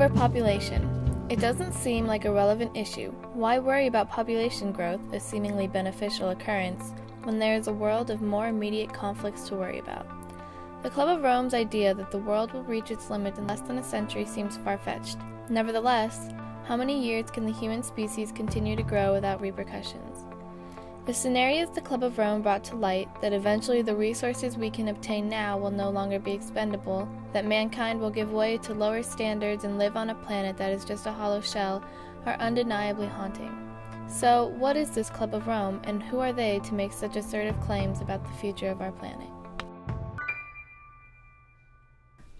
Overpopulation. It doesn't seem like a relevant issue. Why worry about population growth, a seemingly beneficial occurrence, when there is a world of more immediate conflicts to worry about? The Club of Rome's idea that the world will reach its limit in less than a century seems far-fetched. Nevertheless, how many years can the human species continue to grow without repercussions? The scenarios the Club of Rome brought to light, that eventually the resources we can obtain now will no longer be expendable, that mankind will give way to lower standards and live on a planet that is just a hollow shell, are undeniably haunting. So, what is this Club of Rome, and who are they to make such assertive claims about the future of our planet?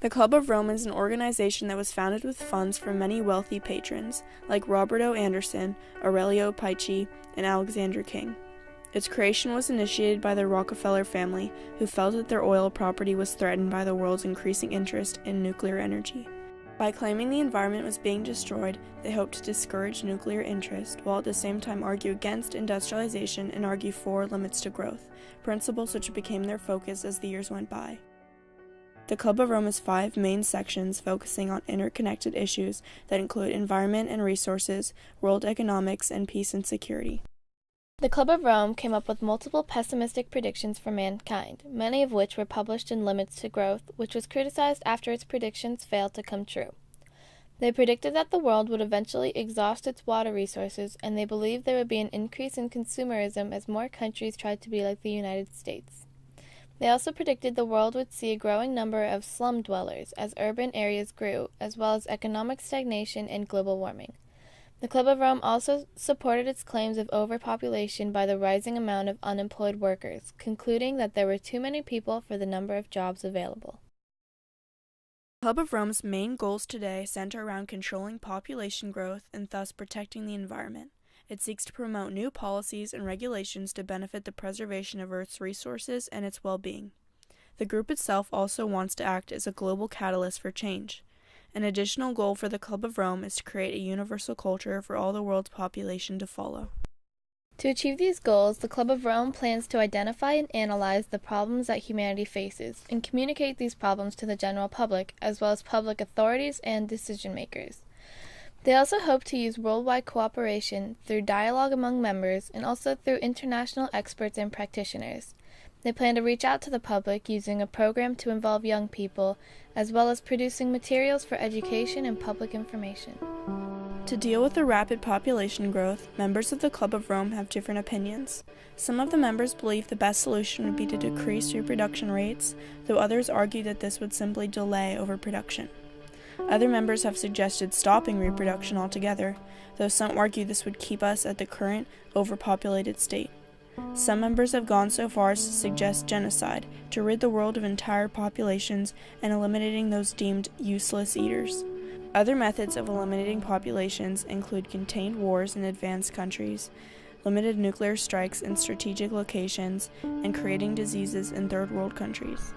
The Club of Rome is an organization that was founded with funds from many wealthy patrons, like Robert O. Anderson, Aurelio Picci, and Alexander King. Its creation was initiated by the Rockefeller family, who felt that their oil property was threatened by the world's increasing interest in nuclear energy. By claiming the environment was being destroyed, they hoped to discourage nuclear interest, while at the same time argue against industrialization and argue for limits to growth, principles which became their focus as the years went by. The Club of Rome has 5 main sections focusing on interconnected issues that include environment and resources, world economics, and peace and security. The Club of Rome came up with multiple pessimistic predictions for mankind, many of which were published in Limits to Growth, which was criticized after its predictions failed to come true. They predicted that the world would eventually exhaust its water resources, and they believed there would be an increase in consumerism as more countries tried to be like the United States. They also predicted the world would see a growing number of slum dwellers as urban areas grew, as well as economic stagnation and global warming. The Club of Rome also supported its claims of overpopulation by the rising amount of unemployed workers, concluding that there were too many people for the number of jobs available. The Club of Rome's main goals today center around controlling population growth and thus protecting the environment. It seeks to promote new policies and regulations to benefit the preservation of Earth's resources and its well-being. The group itself also wants to act as a global catalyst for change. An additional goal for the Club of Rome is to create a universal culture for all the world's population to follow. To achieve these goals, the Club of Rome plans to identify and analyze the problems that humanity faces and communicate these problems to the general public, as well as public authorities and decision-makers. They also hope to use worldwide cooperation through dialogue among members and also through international experts and practitioners. They plan to reach out to the public using a program to involve young people, as well as producing materials for education and public information. To deal with the rapid population growth, members of the Club of Rome have different opinions. Some of the members believe the best solution would be to decrease reproduction rates, though others argue that this would simply delay overproduction. Other members have suggested stopping reproduction altogether, though some argue this would keep us at the current overpopulated state. Some members have gone so far as to suggest genocide to rid the world of entire populations and eliminating those deemed useless eaters. Other methods of eliminating populations include contained wars in advanced countries, limited nuclear strikes in strategic locations, and creating diseases in third world countries.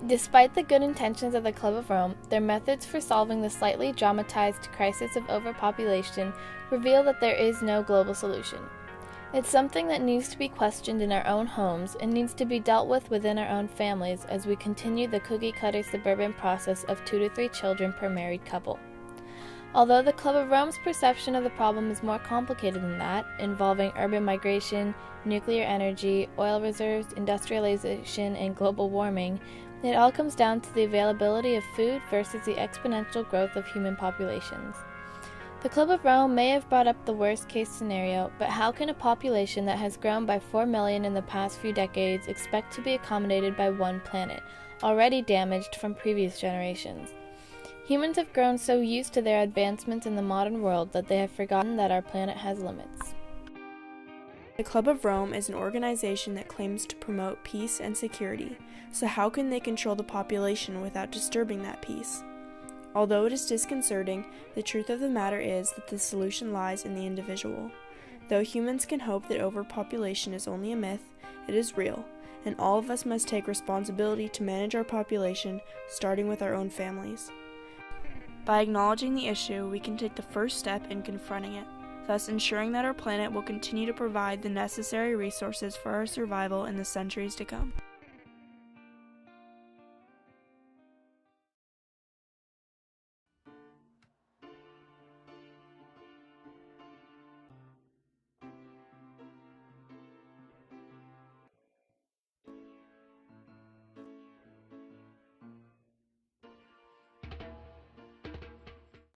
Despite the good intentions of the Club of Rome, their methods for solving the slightly dramatized crisis of overpopulation reveal that there is no global solution. It's something that needs to be questioned in our own homes and needs to be dealt with within our own families as we continue the cookie-cutter suburban process of 2 to 3 children per married couple. Although the Club of Rome's perception of the problem is more complicated than that, involving urban migration, nuclear energy, oil reserves, industrialization, and global warming, it all comes down to the availability of food versus the exponential growth of human populations. The Club of Rome may have brought up the worst-case scenario, but how can a population that has grown by 4 million in the past few decades expect to be accommodated by one planet, already damaged from previous generations? Humans have grown so used to their advancements in the modern world that they have forgotten that our planet has limits. The Club of Rome is an organization that claims to promote peace and security, so how can they control the population without disturbing that peace? Although it is disconcerting, the truth of the matter is that the solution lies in the individual. Though humans can hope that overpopulation is only a myth, it is real, and all of us must take responsibility to manage our population, starting with our own families. By acknowledging the issue, we can take the first step in confronting it, thus ensuring that our planet will continue to provide the necessary resources for our survival in the centuries to come.